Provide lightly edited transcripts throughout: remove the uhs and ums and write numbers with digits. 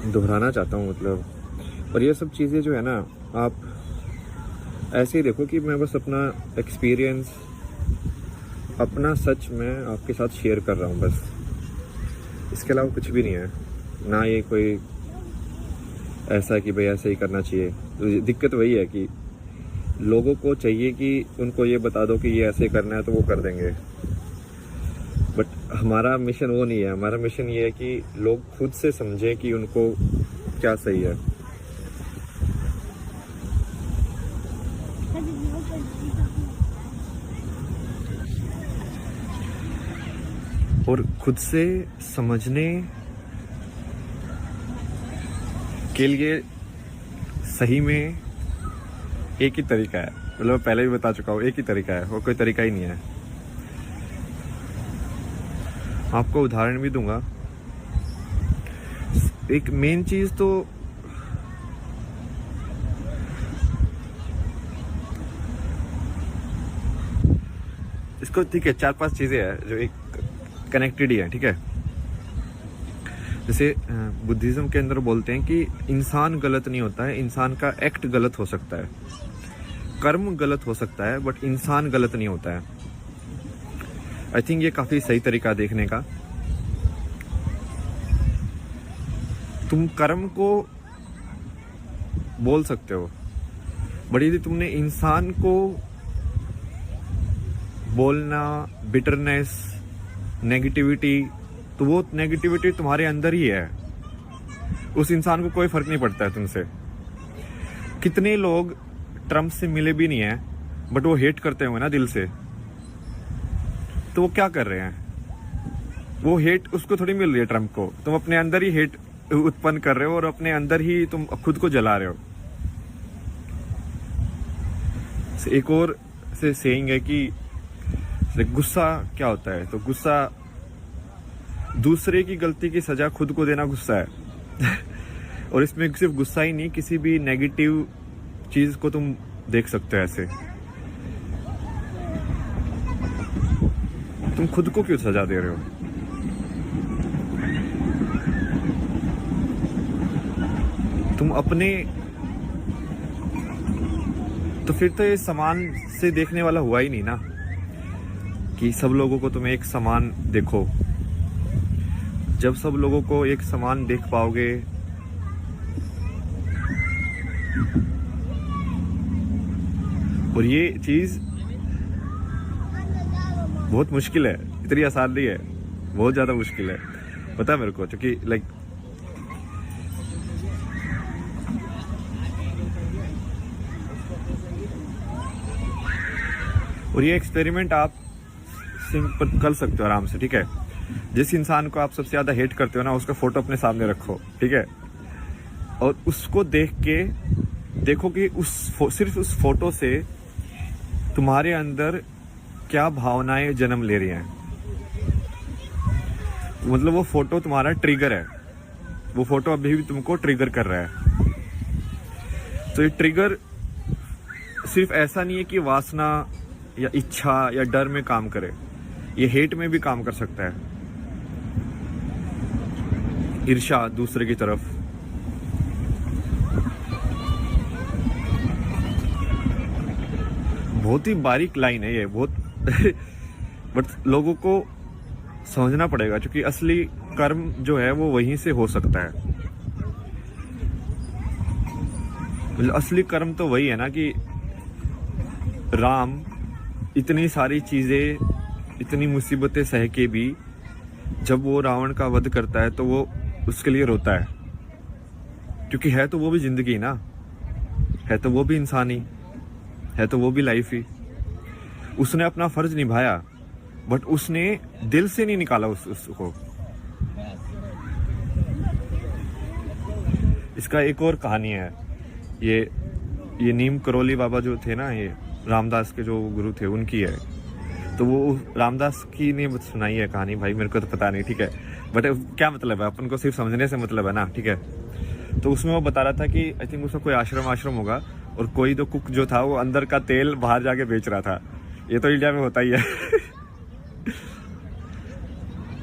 दोहराना चाहता हूँ मतलब। और ये सब चीज़ें जो है ना, आप ऐसे ही देखो कि मैं बस अपना एक्सपीरियंस, अपना सच मैं आपके साथ शेयर कर रहा हूँ बस। इसके अलावा कुछ भी नहीं है। ना ये कोई ऐसा कि भाई ऐसे ही करना चाहिए। तो दिक्कत वही है कि लोगों को चाहिए कि उनको ये बता दो कि ये ऐसे करना है तो वो कर देंगे। बट हमारा मिशन वो नहीं है। हमारा मिशन ये है कि लोग खुद से समझें कि उनको क्या सही है, और खुद से समझने के लिए सही में एक ही तरीका है। मतलब पहले भी बता चुका हूँ, एक ही तरीका है, और कोई तरीका ही नहीं है। आपको उदाहरण भी दूंगा। एक मेन चीज तो इसको, ठीक है, 4-5 चीजें हैं जो एक कनेक्टेड ही है, ठीक है। जैसे बुद्धिज्म के अंदर बोलते हैं कि इंसान गलत नहीं होता है, इंसान का एक्ट गलत हो सकता है, कर्म गलत हो सकता है, बट इंसान गलत नहीं होता है। आई थिंक ये काफी सही तरीका देखने का। तुम कर्म को बोल सकते हो, बट यदि तुमने इंसान को बोलना, बिटरनेस, नेगेटिविटी, तो वो नेगेटिविटी तुम्हारे अंदर ही है। उस इंसान को कोई फर्क नहीं पड़ता है तुमसे। कितने लोग ट्रम्प से मिले भी नहीं है, बट वो हेट करते होंगे ना दिल से, तो वो क्या कर रहे हैं? वो हेट उसको थोड़ी मिल रही है ट्रम्प को, तुम अपने अंदर ही हेट उत्पन्न कर रहे हो और अपने अंदर ही तुम खुद को जला रहे हो। एक और से सेइंग है कि गुस्सा क्या होता है, तो गुस्सा दूसरे की गलती की सजा खुद को देना गुस्सा है। और इसमें सिर्फ गुस्सा ही नहीं, किसी भी नेगेटिव चीज को तुम देख सकते हो ऐसे। तुम खुद को क्यों सजा दे रहे हो? तुम अपने, तो फिर तो ये समान से देखने वाला हुआ ही नहीं ना, कि सब लोगों को तुम एक समान देखो। जब सब लोगों को एक समान देख पाओगे, और ये चीज बहुत मुश्किल है, इतनी आसान नहीं है, बहुत ज्यादा मुश्किल है, पता है मेरे को, क्योंकि लाइक और ये एक्सपेरिमेंट आप सिंपल कर सकते हो आराम से, ठीक है। जिस इंसान को आप सबसे ज्यादा हेट करते हो ना, उसका फोटो अपने सामने रखो, ठीक है, और उसको देख के देखो कि सिर्फ उस फोटो से तुम्हारे अंदर क्या भावनाएं जन्म ले रही हैं। मतलब वो फोटो तुम्हारा ट्रिगर है, वो फोटो अभी भी तुमको ट्रिगर कर रहा है। तो ये ट्रिगर सिर्फ ऐसा नहीं है कि वासना या इच्छा या डर में काम करे, ये हेट में भी काम कर सकता है। ईर्ष्या दूसरे की तरफ, बहुत ही बारीक लाइन है ये, बहुत। बट लोगों को समझना पड़ेगा, क्योंकि असली कर्म जो है वो वहीं से हो सकता है। असली कर्म तो वही है ना कि राम इतनी सारी चीजें, इतनी मुसीबतें सह के भी जब वो रावण का वध करता है तो वो उसके लिए रोता है, क्योंकि है तो वो भी जिंदगी ना, है तो वो भी इंसान ही, है तो वो भी लाइफ ही। उसने अपना फर्ज निभाया, बट उसने दिल से नहीं निकाला उसको। इसका एक और कहानी है। ये नीम करोली बाबा जो थे ना, ये रामदास के जो गुरु थे, उनकी है। तो वो रामदास की ने सुनाई है कहानी, भाई मेरे को तो पता नहीं, ठीक है, बट क्या मतलब है, अपन को सिर्फ समझने से मतलब है ना, ठीक है। तो उसमें वो बता रहा था कि आई थिंक उसका कोई आश्रम होगा, और कोई तो कुक जो था वो अंदर का तेल बाहर जाके बेच रहा था। ये तो इंडिया में होता ही है।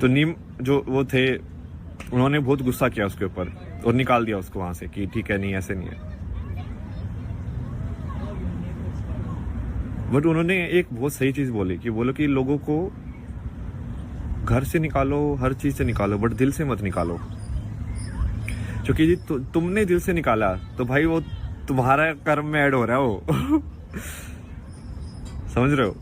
तो नीम जो वो थे, उन्होंने बहुत गुस्सा किया उसके ऊपर, और निकाल दिया उसको वहां से कि ठीक है, नहीं ऐसे नहीं है। बट उन्होंने एक बहुत सही चीज बोली कि बोलो कि लोगों को घर से निकालो, हर चीज से निकालो, बट दिल से मत निकालो। क्योंकि जी तुमने दिल से निकाला तो भाई वो तुम्हारा कर्म में ऐड हो रहा है वो। समझ रहे हो?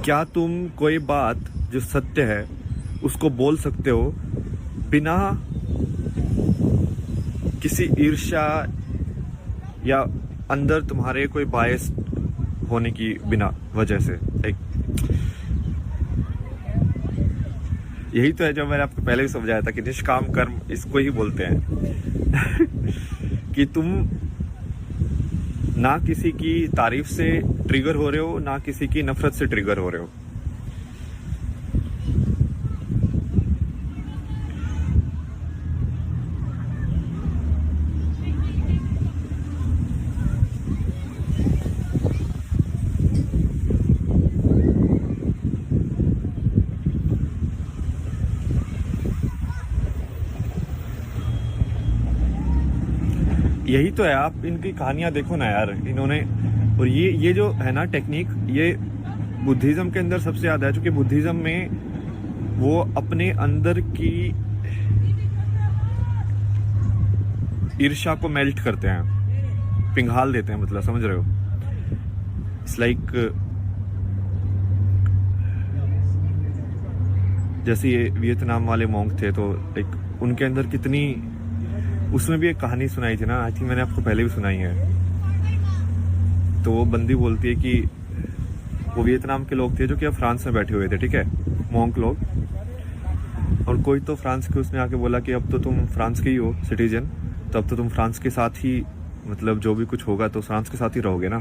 क्या तुम कोई बात जो सत्य है उसको बोल सकते हो बिना किसी ईर्ष्या या अंदर तुम्हारे कोई बायस होने की बिना वजह से? एक यही तो है जो मैंने आपको पहले भी समझाया था कि निष्काम कर्म इसको ही बोलते हैं। कि तुम ना किसी की तारीफ से ट्रिगर हो रहे हो, ना किसी की नफरत से ट्रिगर हो रहे हो। यही तो है, आप इनकी कहानियां देखो ना यार, इन्होंने। और ये जो है ना टेक्निक, ये बुद्धिज्म के अंदर सबसे ज्यादा है। क्योंकि बुद्धिज्म में वो अपने अंदर की ईर्ष्या को मेल्ट करते हैं, पिघाल देते हैं, मतलब समझ रहे हो? इट्स लाइक जैसे ये वियतनाम वाले मॉन्क थे, तो एक उनके अंदर कितनी, उसमें भी एक कहानी सुनाई थी ना, आई थिंक मैंने आपको पहले भी सुनाई है। तो वो बंदी बोलती है कि वो वियतनाम के लोग थे जो कि अब फ्रांस में बैठे हुए थे, ठीक है, मॉन्क लोग। और कोई तो फ्रांस के उसने आके बोला कि अब तो तुम फ्रांस के ही हो सिटीजन, तो अब तो तुम फ्रांस के साथ ही, मतलब जो भी कुछ होगा तो फ्रांस के साथ ही रहोगे ना।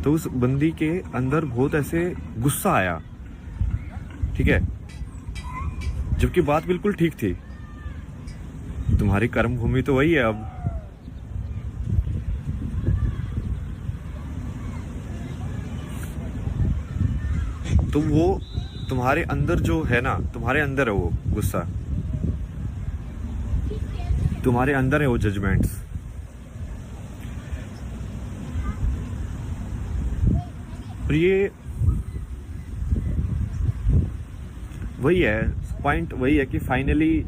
तो उस बंदी के अंदर बहुत ऐसे गुस्सा आया, ठीक है, जबकि बात बिल्कुल ठीक थी। तुम्हारी कर्म भूमि तो वही है अब। तो वो तुम्हारे अंदर जो है ना, तुम्हारे अंदर है वो गुस्सा, तुम्हारे अंदर है वो जजमेंट्स। और ये वही है पॉइंट, वही है कि फाइनली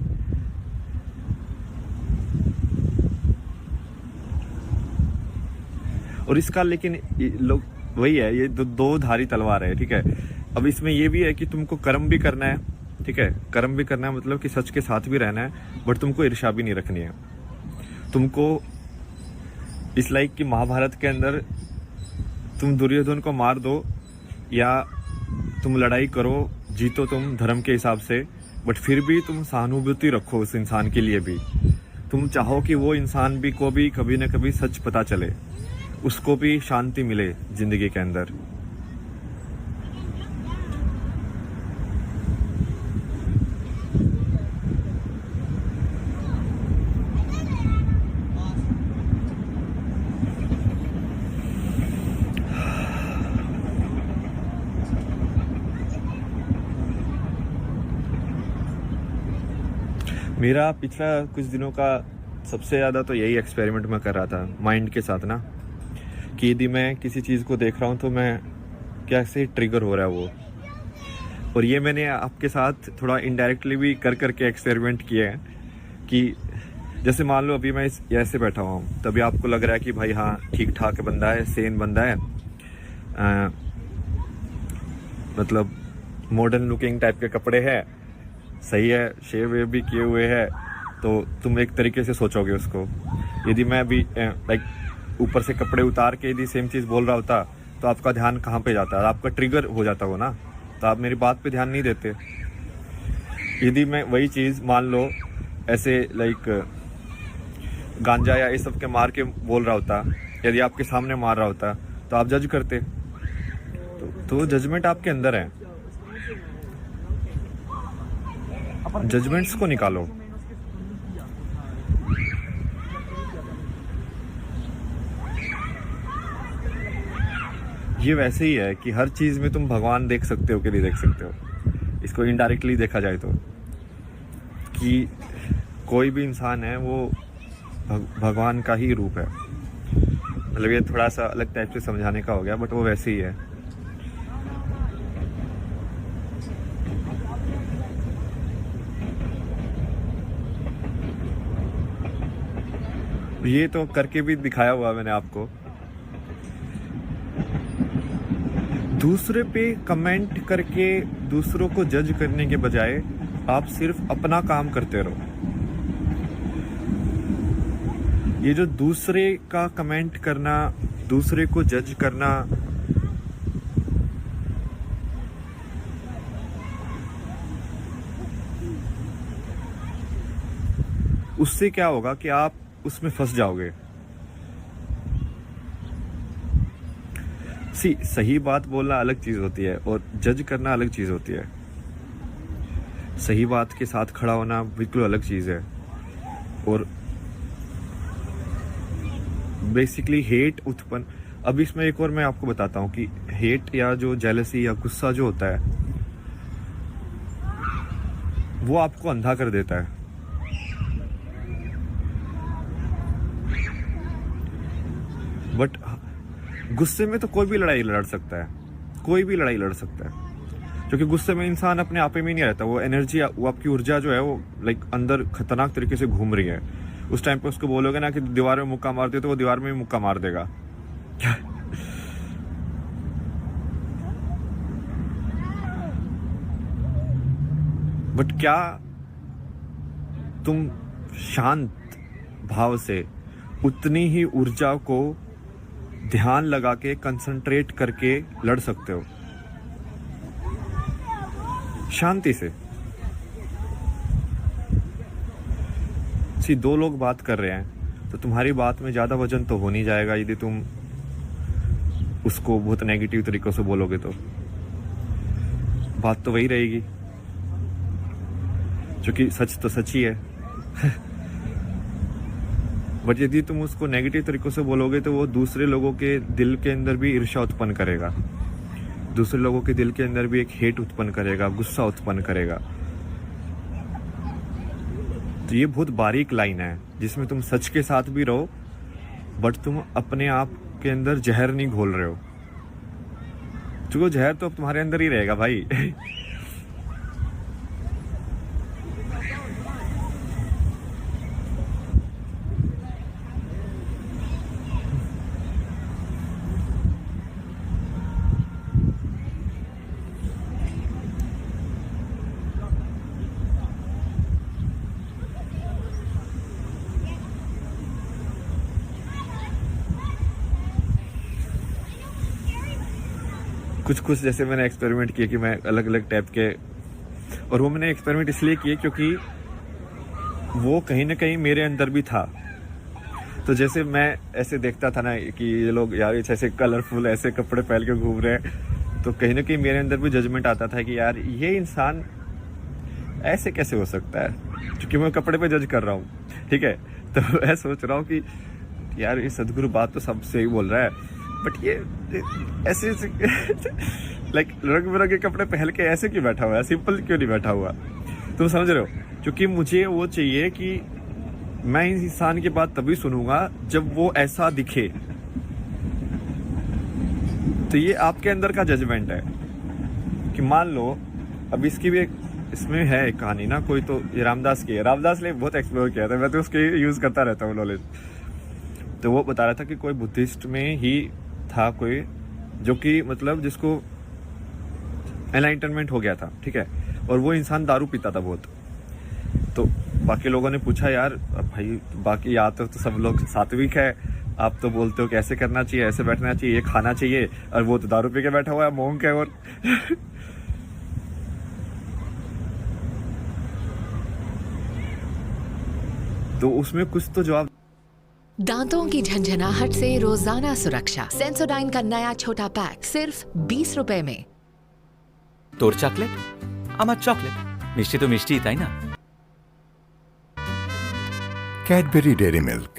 और इसका, लेकिन लोग वही है, ये दो धारी तलवार है, ठीक है। अब इसमें ये भी है कि तुमको कर्म भी करना है, ठीक है, कर्म भी करना है, मतलब कि सच के साथ भी रहना है, बट तुमको ईर्ष्या भी नहीं रखनी है। तुमको इस लाइक कि महाभारत के अंदर तुम दुर्योधन को मार दो या तुम लड़ाई करो, जीतो तुम धर्म के हिसाब से, बट फिर भी तुम सहानुभूति रखो उस इंसान के लिए भी। तुम चाहो कि वो इंसान भी को भी कभी ना कभी सच पता चले, उसको भी शांति मिले जिंदगी के अंदर। मेरा पिछला कुछ दिनों का सबसे ज़्यादा तो यही एक्सपेरिमेंट मैं कर रहा था माइंड के साथ ना, कि यदि मैं किसी चीज़ को देख रहा हूँ तो मैं कैसे ट्रिगर हो रहा है वो। और ये मैंने आपके साथ थोड़ा इनडायरेक्टली भी कर करके एक्सपेरिमेंट किए हैं कि जैसे मान लो अभी मैं ऐसे बैठा हुआ हूँ, तभी आपको लग रहा है कि भाई हाँ ठीक ठाक बंदा है, सेन बंदा है, मतलब मॉडर्न लुकिंग टाइप के कपड़े हैं, सही है, शेव वेव भी किए हुए हैं, तो तुम एक तरीके से सोचोगे उसको। यदि मैं भी लाइक ऊपर से कपड़े उतार के यदि सेम चीज़ बोल रहा होता तो आपका ध्यान कहाँ पे जाता, आपका ट्रिगर हो जाता हो ना, तो आप मेरी बात पे ध्यान नहीं देते। यदि मैं वही चीज़ मान लो ऐसे लाइक गांजा या ये सब के मार के बोल रहा होता, यदि आपके सामने मार रहा होता तो आप जज करते। तो जजमेंट आपके अंदर है, जजमेंट्स को निकालो। ये वैसे ही है कि हर चीज़ में तुम भगवान देख सकते हो कि नहीं देख सकते हो। इसको इनडायरेक्टली देखा जाए तो, कि कोई भी इंसान है वो भगवान का ही रूप है। मतलब ये थोड़ा सा अलग टाइप से समझाने का हो गया, बट वो वैसे ही है। ये तो करके भी दिखाया हुआ मैंने आपको। दूसरे पे कमेंट करके दूसरों को जज करने के बजाय आप सिर्फ अपना काम करते रहो। ये जो दूसरे का कमेंट करना, दूसरे को जज करना, उससे क्या होगा कि आप उसमें फंस जाओगे। सही बात बोलना अलग चीज होती है और जज करना अलग चीज होती है। सही बात के साथ खड़ा होना बिल्कुल अलग चीज है। और बेसिकली हेट उत्पन्न, अब इसमें एक और मैं आपको बताता हूँ कि हेट या जो जेलसी या गुस्सा जो होता है वो आपको अंधा कर देता है। बट गुस्से में तो कोई भी लड़ाई लड़ सकता है, कोई भी लड़ाई लड़ सकता है, क्योंकि गुस्से में इंसान अपने आप में नहीं रहता। वो एनर्जी, वो आपकी ऊर्जा जो है वो लाइक अंदर खतरनाक तरीके से घूम रही है। उस टाइम पे उसको बोलोगे ना कि दीवार में मुक्का मार दे, तो वो दीवार में भी मुक्का मार देगा। बट क्या तुम शांत भाव से उतनी ही ऊर्जा को ध्यान लगा के कंसंट्रेट करके लड़ सकते हो शांति से? दो लोग बात कर रहे हैं तो तुम्हारी बात में ज्यादा वजन तो हो नहीं जाएगा यदि तुम उसको बहुत नेगेटिव तरीकों से बोलोगे तो बात तो वही रहेगी, क्योंकि सच तो सच ही है। बट यदि तुम उसको नेगेटिव तरीकों से बोलोगे तो वो दूसरे लोगों के दिल के अंदर भी ईर्ष्या उत्पन्न करेगा, दूसरे लोगों के दिल के अंदर भी एक हेट उत्पन्न करेगा, गुस्सा उत्पन्न करेगा। तो ये बहुत बारीक लाइन है जिसमें तुम सच के साथ भी रहो बट तुम अपने आप के अंदर जहर नहीं घोल रहे हो, क्योंकि वो जहर तो अब तुम्हारे अंदर ही रहेगा भाई। कुछ जैसे मैंने एक्सपेरिमेंट किए कि मैं अलग अलग टाइप के, और वो मैंने एक्सपेरिमेंट इसलिए किए क्योंकि वो कहीं ना कहीं मेरे अंदर भी था। तो जैसे मैं ऐसे देखता था ना कि ये लोग यार ऐसे कलरफुल ऐसे कपड़े पहन के घूम रहे हैं, तो कहीं ना कहीं मेरे अंदर भी जजमेंट आता था कि यार ये इंसान ऐसे कैसे हो सकता है, क्योंकि मैं कपड़े पे जज कर रहा हूँ। ठीक है, तो मैं सोच रहा हूँ कि यार ये सदगुरु बात तो सब सही बोल रहा है, बट ये ऐसे लाइक रंग बिरंगे कपड़े पहन के ऐसे क्यों बैठा हुआ है, सिंपल क्यों नहीं बैठा हुआ? तुम समझ रहे हो? क्योंकि मुझे वो चाहिए कि मैं इस इंसान की बात तभी सुनूंगा जब वो ऐसा दिखे। तो ये आपके अंदर का जजमेंट है कि मान लो, अब इसकी भी इसमें है एक कहानी ना, कोई तो ये रामदास की है, रामदास ने बहुत एक्सप्लोर किया था, मैं तो उसके यूज करता रहता हूँ नॉलेज। तो वो बता रहा था कि कोई बुद्धिस्ट में ही था कोई जो कि मतलब जिसको एनलाइटनमेंट हो गया था, ठीक है, और वो इंसान दारू पीता था बहुत। तो बाकी लोगों ने पूछा यार भाई बाकी यहाँ तो सब लोग सात्विक है, आप तो बोलते हो कि ऐसे करना चाहिए, ऐसे बैठना चाहिए, ये खाना चाहिए, और वो तो दारू पी के बैठा हुआ है, मोंक है। और तो उसमें कुछ तो जवाब। दांतों की झंझनाहट से रोजाना सुरक्षा, सेंसोडाइन का नया छोटा पैक सिर्फ 20 रुपए में। তোর চকলেট আমার চকলেট, মিষ্টি তো মিষ্টি, তাই না? Cadbury dairy milk.